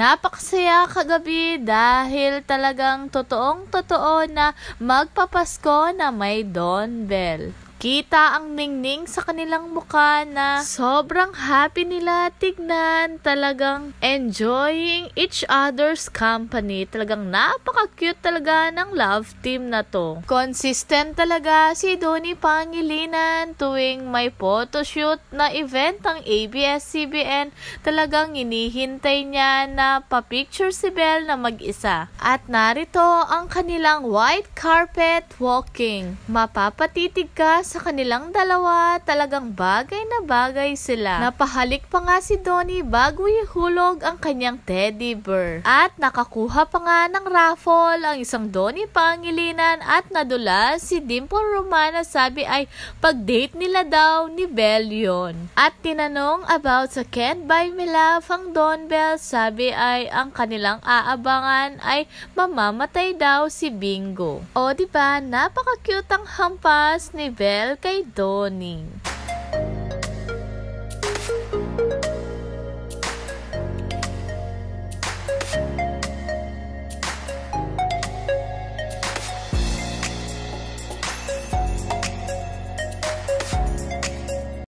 Napakasaya kagabi dahil talagang totoong-totoo na magpapasko na may Don Bell. Kita ang ningning sa kanilang mukha na sobrang happy nila tignan, talagang enjoying each other's company. Talagang napaka-cute talaga ng love team na to. Consistent talaga si Donnie Pangilinan tuwing may photoshoot na event ng ABS-CBN. Talagang inihintay niya na pa-picture si Belle na mag-isa. At narito ang kanilang white carpet walking. Mapapatitig ka sa kanilang dalawa, talagang bagay na bagay sila. Napahalik pa nga si Donnie bago ihulog ang kanyang teddy bear. At nakakuha pa nga ng raffle ang isang Donnie Pangilinan at nadula si Dimple Romana, sabi ay pag-date nila daw ni Belle yun. At tinanong about sa Can't Buy Me Love ang Don Bell, sabi ay ang kanilang aabangan ay mamamatay daw si Bingo. O diba, napaka-cute ang hampas ni Belle kay Donnie.